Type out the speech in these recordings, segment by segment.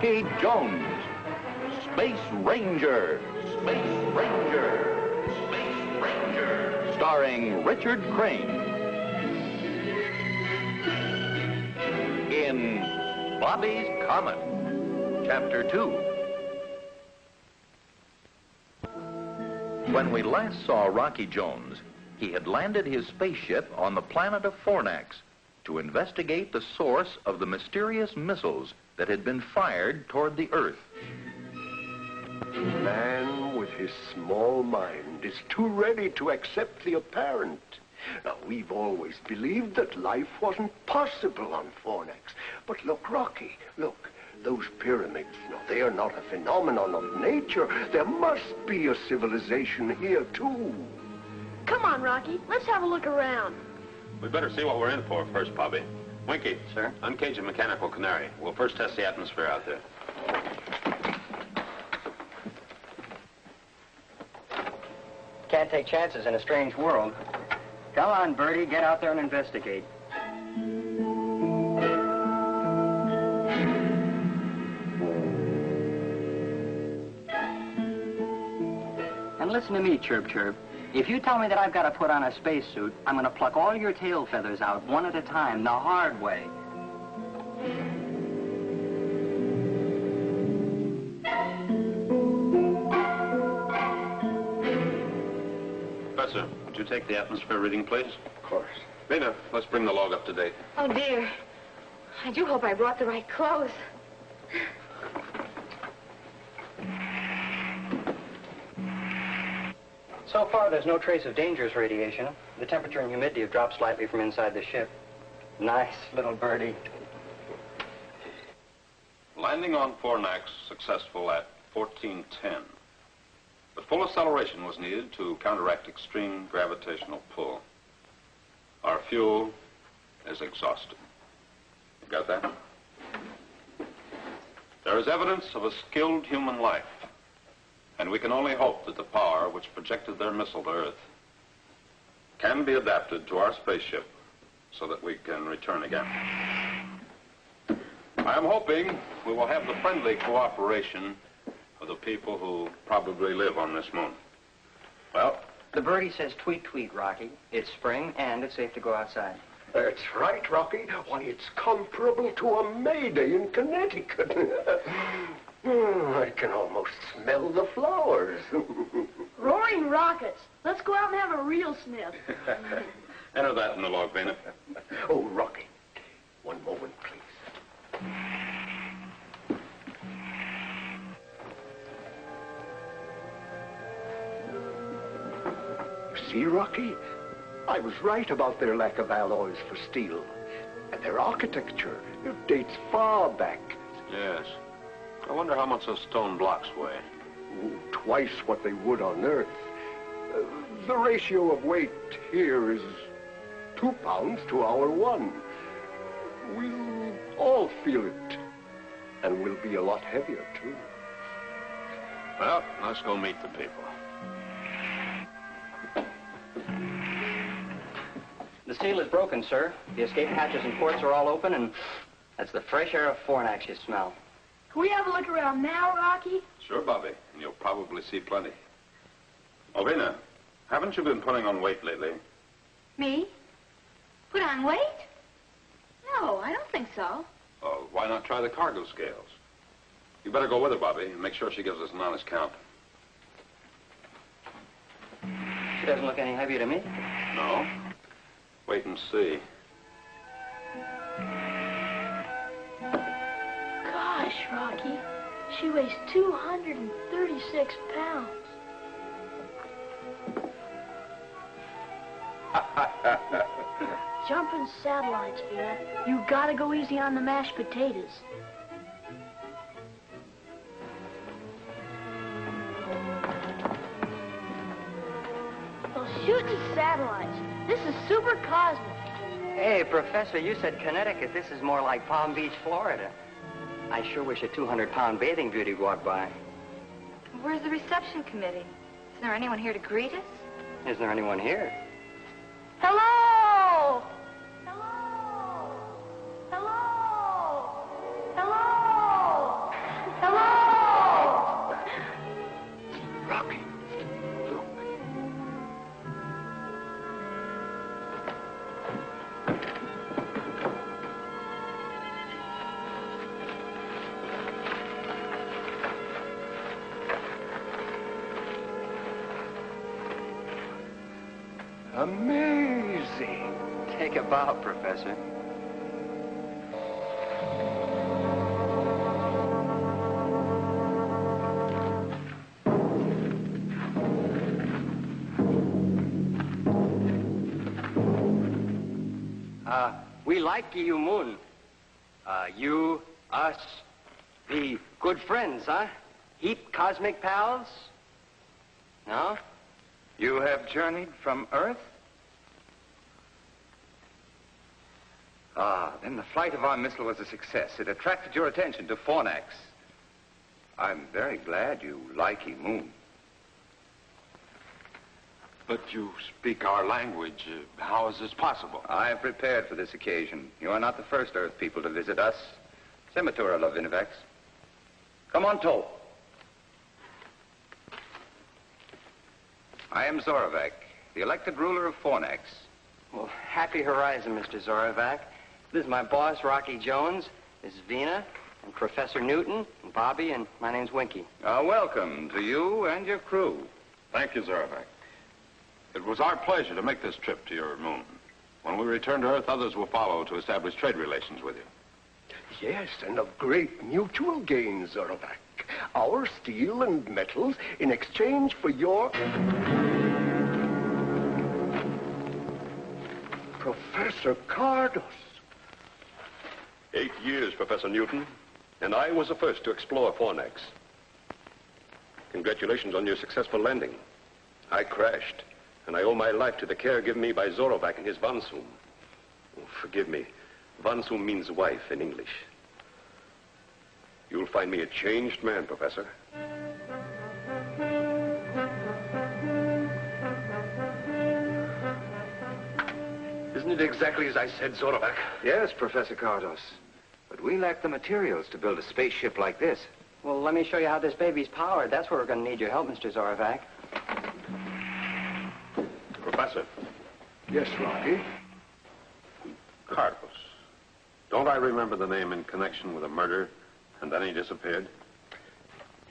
Rocky Jones, Space Ranger, Space Ranger, Space Ranger, starring Richard Crane. In Bobby's Comet, Chapter 2. When we last saw Rocky Jones, he had landed his spaceship on the planet of Fornax to investigate the source of the mysterious missiles that had been fired toward the Earth. Man with his small mind is too ready to accept the apparent. Now, we've always believed that life wasn't possible on Fornax. But look, Rocky, look. Those pyramids, no, they are not a phenomenon of nature. There must be a civilization here, too. Come on, Rocky. Let's have a look around. We better see what we're in for first, Bobby. Winky. Sir? Uncage a mechanical canary. We'll first test the atmosphere out there. Can't take chances in a strange world. Come on, Birdie, get out there and investigate. And listen to me, Chirp Chirp. If you tell me that I've got to put on a spacesuit, I'm going to pluck all your tail feathers out one at a time, the hard way. Professor, would you take the atmosphere reading, please? Of course. Vena, let's bring the log up to date. Oh, dear. I do hope I brought the right clothes. So far, there's no trace of dangerous radiation. The temperature and humidity have dropped slightly from inside the ship. Nice little birdie. Landing on Fornax successful at 1410. But full acceleration was needed to counteract extreme gravitational pull. Our fuel is exhausted. You got that? There is evidence of a skilled human life. And we can only hope that the power which projected their missile to Earth can be adapted to our spaceship so that we can return again. I am hoping we will have the friendly cooperation of the people who probably live on this moon. Well? The birdie says tweet, tweet, Rocky. It's spring and it's safe to go outside. That's right, Rocky. Why, it's comparable to a May Day in Connecticut. I can almost smell the flowers. Roaring rockets. Let's go out and have a real sniff. Enter that in the log, Vena. Oh, Rocky, one moment, please. You see, Rocky? I was right about their lack of alloys for steel. And their architecture, it dates far back. Yes. I wonder how much those stone blocks weigh. Twice what they would on Earth. The ratio of weight here is 2 pounds to our 1. We'll all feel it. And we'll be a lot heavier, too. Well, let's go meet the people. The seal is broken, sir. The escape hatches and ports are all open, and that's the fresh air of Fornax you smell. Can we have a look around now, Rocky? Sure, Bobby, and you'll probably see plenty. Oh, Vena, haven't you been putting on weight lately? Me? Put on weight? No, I don't think so. Oh, why not try the cargo scales? You better go with her, Bobby, and make sure she gives us an honest count. She doesn't look any heavier to me. No? Wait and see. Gosh, Rocky, she weighs 236 pounds. Jumping satellites, Vena. You gotta go easy on the mashed potatoes. Well, shooting satellites. This is super cosmic. Hey, Professor, you said Connecticut. This is more like Palm Beach, Florida. I sure wish a 200-pound bathing beauty walked by. Where's the reception committee? Is there anyone here to greet us? Is there anyone here? Hello! Hello! Hello! Hello! Amazing. Take a bow, Professor. We like you, Moon. You, us, be good friends, huh? Heap cosmic pals? No? You have journeyed from Earth? Ah, then the flight of our missile was a success. It attracted your attention to Fornax. I'm very glad you like Moon. But you speak our language. How is this possible? I have prepared for this occasion. You are not the first Earth people to visit us. Sematura Lovinovax. Come on, Toe. I am Zorovac, the elected ruler of Fornax. Well, happy horizon, Mr. Zorovac. This is my boss, Rocky Jones. This is Vena, and Professor Newton, and Bobby, and my name's Winky. Welcome to you and your crew. Thank you, Zorovac. It was our pleasure to make this trip to your moon. When we return to Earth, others will follow to establish trade relations with you. Yes, and of great mutual gain, Zorovac. Our steel and metals in exchange for your... Professor Cardos. 8 years, Professor Newton, and I was the first to explore Fornax. Congratulations on your successful landing. I crashed, and I owe my life to the care given me by Zorovac and his Vansum. Oh, forgive me. Vansum means wife in English. You'll find me a changed man, Professor. Isn't it exactly as I said, Zorovac? Yes, Professor Cardos. But we lack the materials to build a spaceship like this. Well, let me show you how this baby's powered. That's where we're going to need your help, Mr. Zorovac. Professor. Yes, Rocky? Cardos. Don't I remember the name in connection with a murder, and then he disappeared?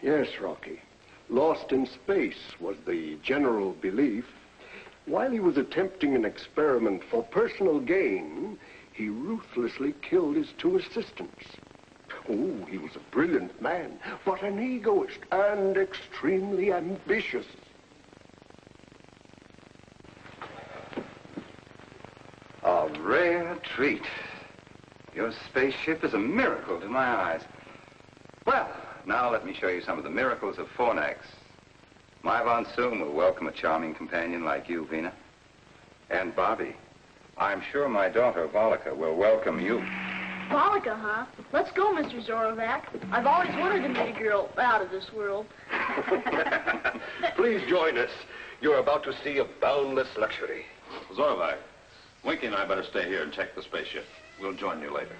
Yes, Rocky. Lost in space was the general belief. While he was attempting an experiment for personal gain, he ruthlessly killed his 2 assistants. Oh, he was a brilliant man, but an egoist and extremely ambitious. A rare treat. Your spaceship is a miracle to my eyes. Well, now let me show you some of the miracles of Fornax. My Vansum will welcome a charming companion like you, Vena. And Bobby, I'm sure my daughter, Volika, will welcome you. Volika, huh? Let's go, Mr. Zorovac. I've always wanted to meet a girl out of this world. Please join us. You're about to see a boundless luxury. Zorovac, Winky and I better stay here and check the spaceship. We'll join you later.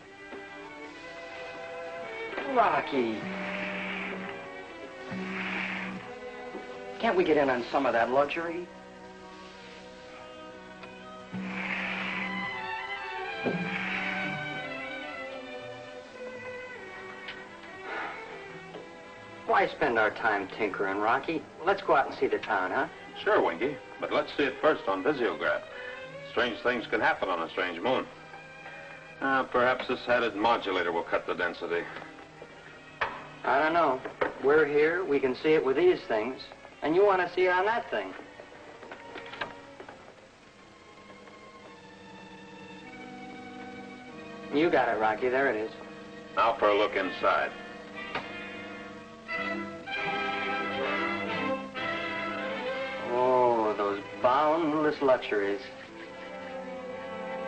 Rocky. Can't we get in on some of that luxury? Why spend our time tinkering, Rocky? Let's go out and see the town, huh? Sure, Winky, but let's see it first on visiograph. Strange things can happen on a strange moon. Perhaps this added modulator will cut the density. I don't know. We're here, we can see it with these things, and you want to see it on that thing. You got it, Rocky. There it is. Now for a look inside. Oh, those boundless luxuries.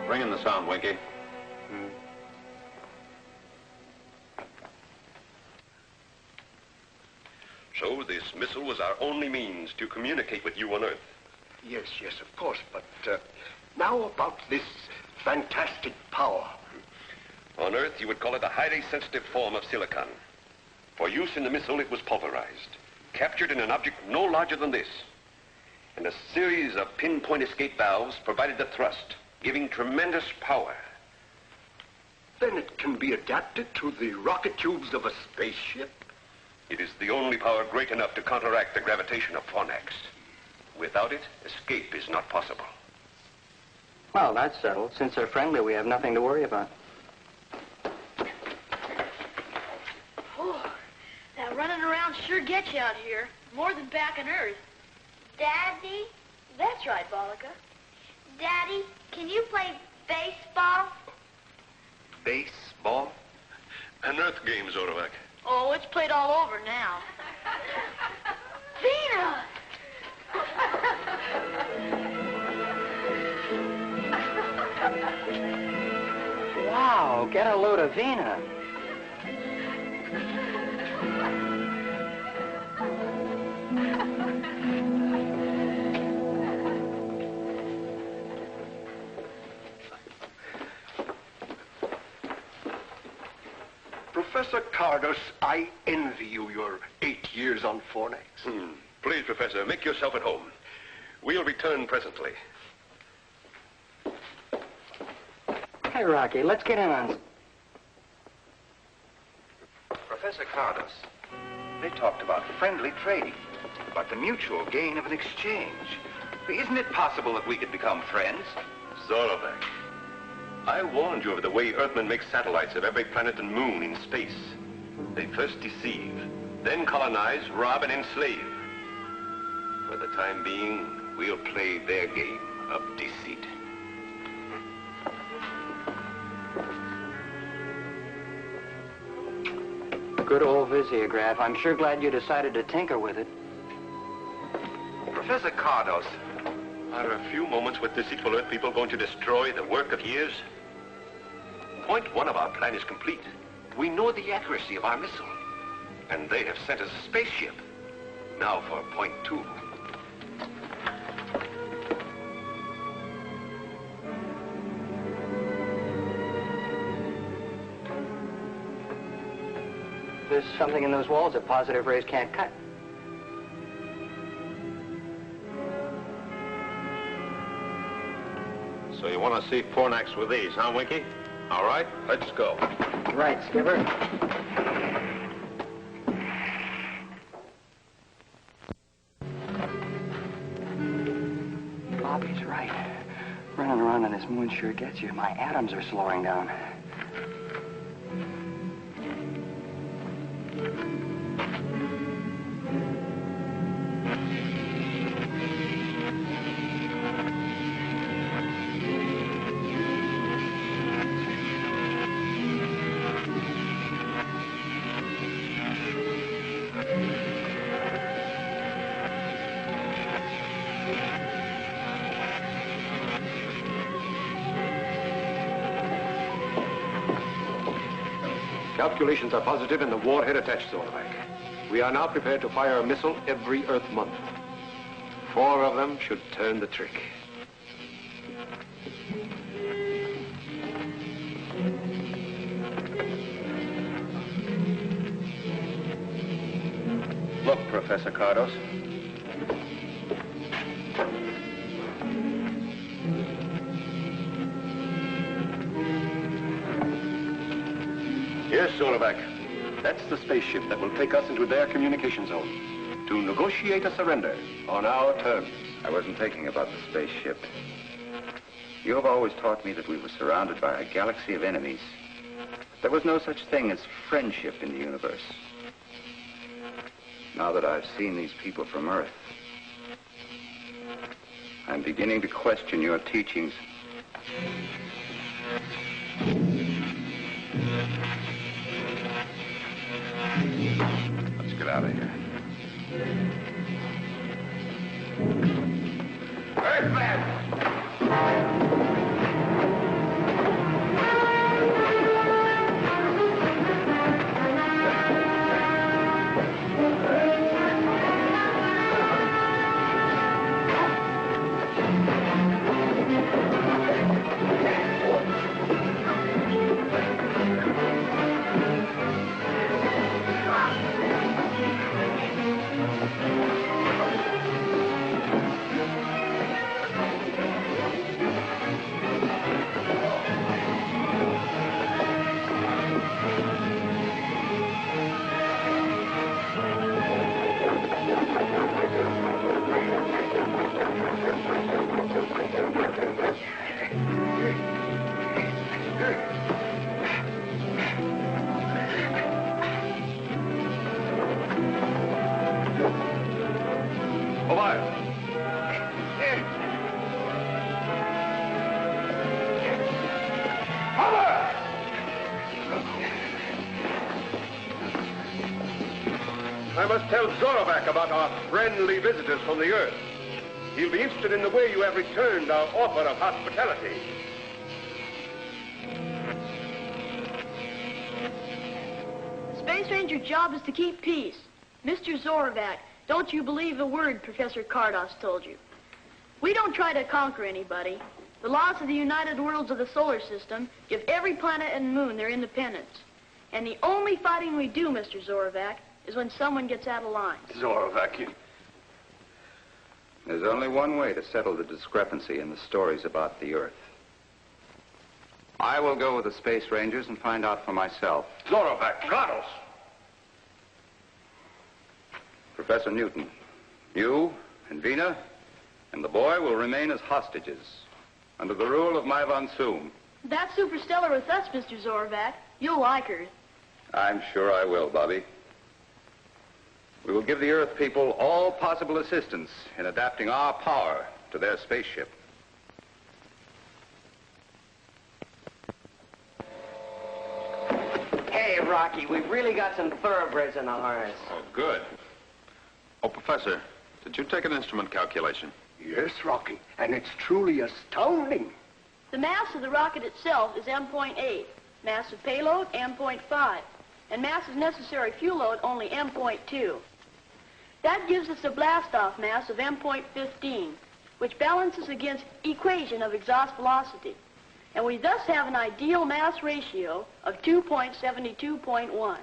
Bring in the sound, Winky. So this missile was our only means to communicate with you on Earth. Yes, yes, of course, but now about this fantastic power. On Earth, you would call it a highly sensitive form of silicon. For use in the missile, it was pulverized, captured in an object no larger than this. And a series of pinpoint escape valves provided the thrust, giving tremendous power. Then it can be adapted to the rocket tubes of a spaceship? It is the only power great enough to counteract the gravitation of Fornax. Without it, escape is not possible. Well, that's settled. Since they're friendly, we have nothing to worry about. Oh, that running around sure gets you out here. More than back on Earth. Daddy? That's right, Bollica. Daddy, can you play baseball? Baseball? An Earth game, Zorovac. Oh, it's played all over now. Vena! Wow, get a load of Vena. Professor Cardos, I envy you your 8 years on Fornax. Please, Professor, make yourself at home. We'll return presently. Hey, Rocky, let's get in on... Professor Cardos, they talked about friendly trading, about the mutual gain of an exchange. Isn't it possible that we could become friends? Zorovac, I warned you of the way Earthmen make satellites of every planet and moon in space. They first deceive, then colonize, rob, and enslave. For the time being, we'll play their game of deceit. Good old Visiograph. I'm sure glad you decided to tinker with it. Professor Cardos, Are a few moments with deceitful Earth people going to destroy the work of years? Point 1 of our plan is complete. We know the accuracy of our missile. And they have sent us a spaceship. Now for point 2. There's something in those walls that positive rays can't cut. So you want to see Fornax with these, huh, Winky? All right, let's go. Right, Skipper. Bobby's right. Running around on this moon sure gets you. My atoms are slowing down. Calculations are positive and the warhead attached, Zorovac. We are now prepared to fire a missile every Earth month. 4 of them should turn the trick. Look, Professor Cardos. Yes, Zorovac. That's the spaceship that will take us into their communication zone to negotiate a surrender on our terms. I wasn't thinking about the spaceship. You have always taught me that we were surrounded by a galaxy of enemies. There was no such thing as friendship in the universe. Now that I've seen these people from Earth, I'm beginning to question your teachings. Let's get out of here. Earthman! must tell Zorovac about our friendly visitors from the Earth. He'll be interested in the way you have returned our offer of hospitality. Space Ranger's job is to keep peace. Mr. Zorovac, don't you believe a word Professor Kardos told you. We don't try to conquer anybody. The laws of the United Worlds of the solar system give every planet and moon their independence. And the only fighting we do, Mr. Zorovac, is when someone gets out of line. Zorovac, you... There's only one way to settle the discrepancy in the stories about the Earth. I will go with the Space Rangers and find out for myself. Zorovac, Kardos! Professor Newton, you and Vena and the boy will remain as hostages under the rule of my Von Soom. That's superstellar with us, Mr. Zorovac. You'll like her. I'm sure I will, Bobby. We will give the Earth people all possible assistance in adapting our power to their spaceship. Hey, Rocky, we've really got some thoroughbreds in the harness. Oh, good. Oh, Professor, did you take an instrument calculation? Yes, Rocky, and it's truly astounding. The mass of the rocket itself is M.8, mass of payload M.5, and mass of necessary fuel load only M.2. That gives us a blast-off mass of M.15, which balances against equation of exhaust velocity. And we thus have an ideal mass ratio of 2.72.1.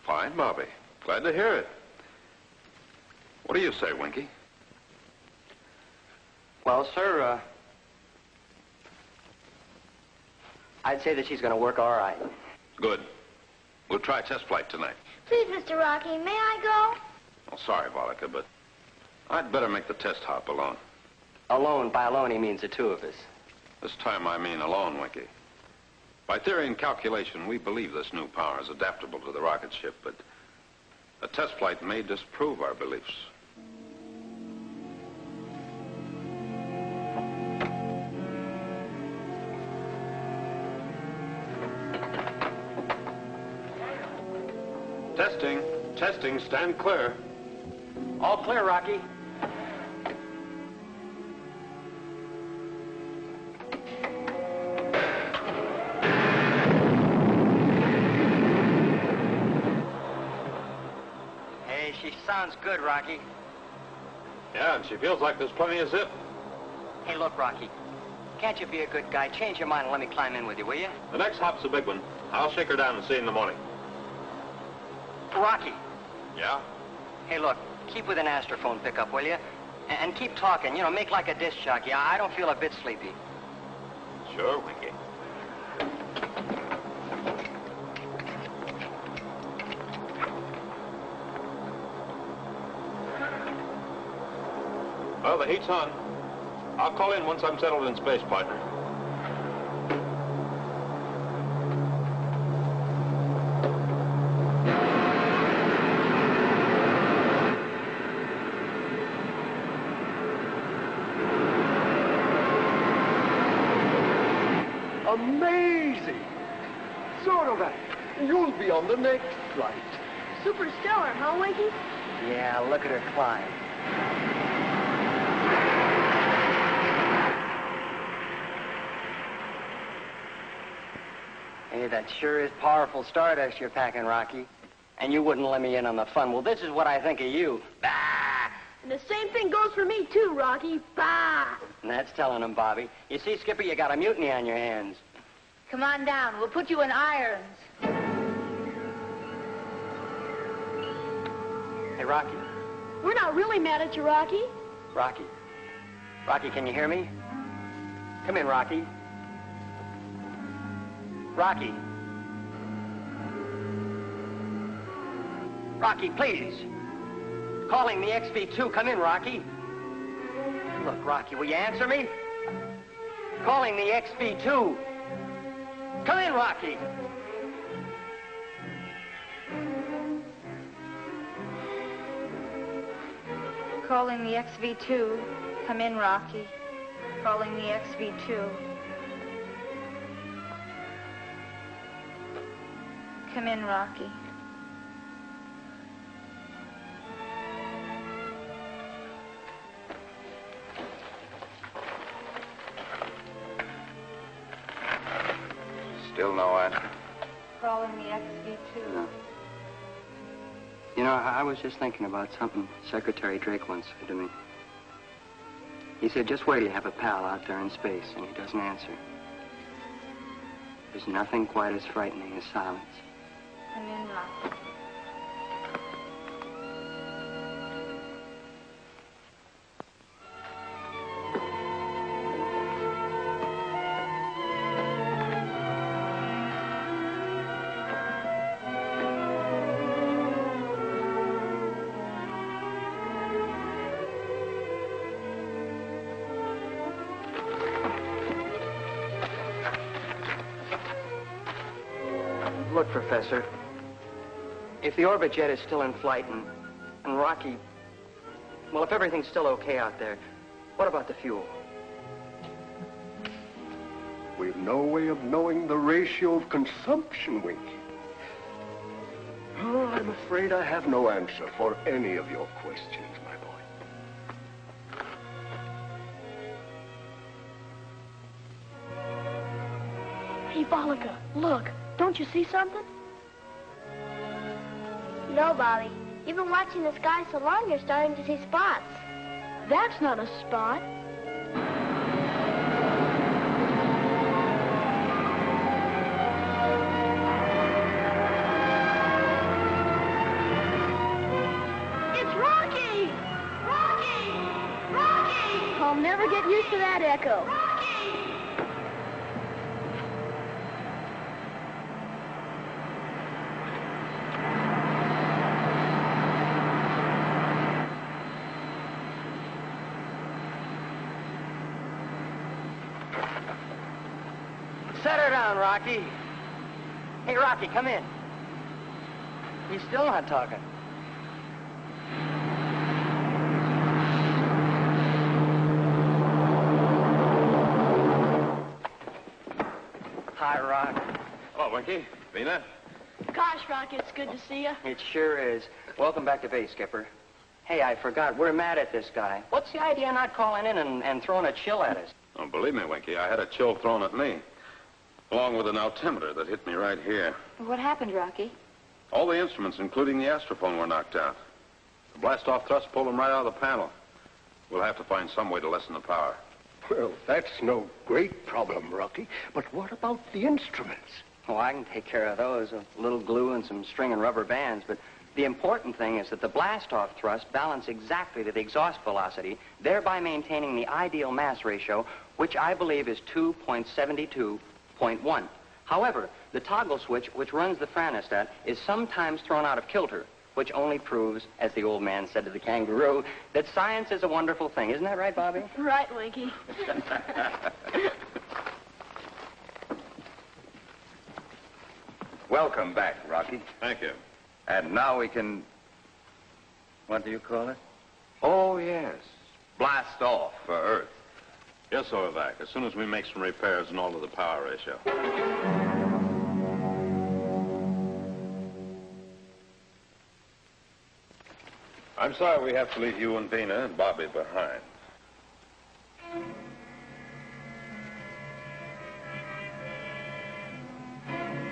Fine, Bobby. Glad to hear it. What do you say, Winky? Well, sir, I'd say that she's going to work all right. Good. We'll try test flight tonight. Please, Mr. Rocky, may I go? Oh, sorry, Volika, but I'd better make the test hop alone. Alone, by alone, he means the two of us. This time I mean alone, Winky. By theory and calculation, we believe this new power is adaptable to the rocket ship, but a test flight may disprove our beliefs. Testing. Testing. Stand clear. All clear, Rocky. Hey, she sounds good, Rocky. Yeah, and she feels like there's plenty of zip. Hey, look, Rocky. Can't you be a good guy? Change your mind and let me climb in with you, will you? The next hop's a big one. I'll shake her down and see you in the morning. Rocky. Yeah? Hey, look, keep with an astrophone pickup, will you? And keep talking, you know, make like a disc jockey. I don't feel a bit sleepy. Sure, Winky. Well, the heat's on. I'll call in once I'm settled in space, partner. Amazing! Zorovac, you'll be on the next flight. Superstellar, huh, Winky? Yeah, look at her climb. Hey, that sure is powerful stardust you're packing, Rocky. And you wouldn't let me in on the fun. Well, this is what I think of you. Bah! And the same thing goes for me, too, Rocky. Bah! And that's telling him, Bobby. You see, Skipper, you got a mutiny on your hands. Come on down. We'll put you in irons. Hey, Rocky. We're not really mad at you, Rocky. Rocky. Rocky, can you hear me? Come in, Rocky. Rocky. Rocky, please. Calling the XV2. Come in, Rocky. Look, Rocky, will you answer me? Calling the XV2. Come in, Rocky. Calling the XV2. Come in, Rocky. Calling the XV2. Come in, Rocky. Still no answer? Calling the XV2. No. You know, I was just thinking about something Secretary Drake once said to me. He said, just wait till you have a pal out there in space and he doesn't answer. There's nothing quite as frightening as silence. Come in, Rocky. Look, Professor, if the orbit jet is still in flight and Rocky, well, if everything's still okay out there, what about the fuel? We've no way of knowing the ratio of consumption, Winky. Oh, I'm afraid I have no answer for any of your questions, my boy. Hey, Bollica, look. Don't you see something? No, Bobby. You've been watching the sky so long, you're starting to see spots. That's not a spot. It's Rocky! Rocky! Rocky! I'll never get used to that echo. Set her down, Rocky. Hey, Rocky, come in. He's still not talking. Hi, Rock. Hello, Winky. Vena? Gosh, Rocky, it's good to see you. It sure is. Welcome back to base, Skipper. Hey, I forgot. We're mad at this guy. What's the idea of not calling in and throwing a chill at us? Oh, believe me, Winky, I had a chill thrown at me, along with an altimeter that hit me right here. What happened, Rocky? All the instruments, including the astrophone, were knocked out. The blast-off thrust pulled them right out of the panel. We'll have to find some way to lessen the power. Well, that's no great problem, Rocky. But what about the instruments? Oh, I can take care of those. A little glue and some string and rubber bands. But the important thing is that the blast-off thrust balance exactly to the exhaust velocity, thereby maintaining the ideal mass ratio, which I believe is 2.72.1. However, the toggle switch, which runs the franostat, is sometimes thrown out of kilter, which only proves, as the old man said to the kangaroo, that science is a wonderful thing. Isn't that right, Bobby? Right, Winky. Welcome back, Rocky. Thank you. And now we can... What do you call it? Oh, yes. Blast off for Earth. Yes, Overvac, as soon as we make some repairs and alter the power ratio. I'm sorry we have to leave you and Vena and Bobby behind.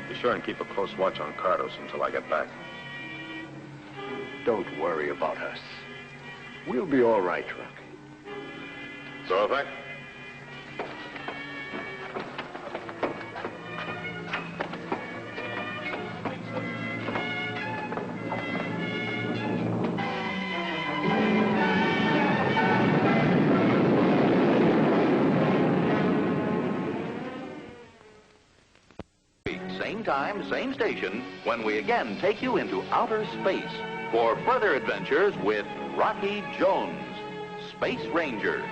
Be sure and keep a close watch on Cardos until I get back. Don't worry about us. We'll be all right, Rocky. So, Overvac? Same time, same station, when we again take you into outer space for further adventures with Rocky Jones, Space Ranger.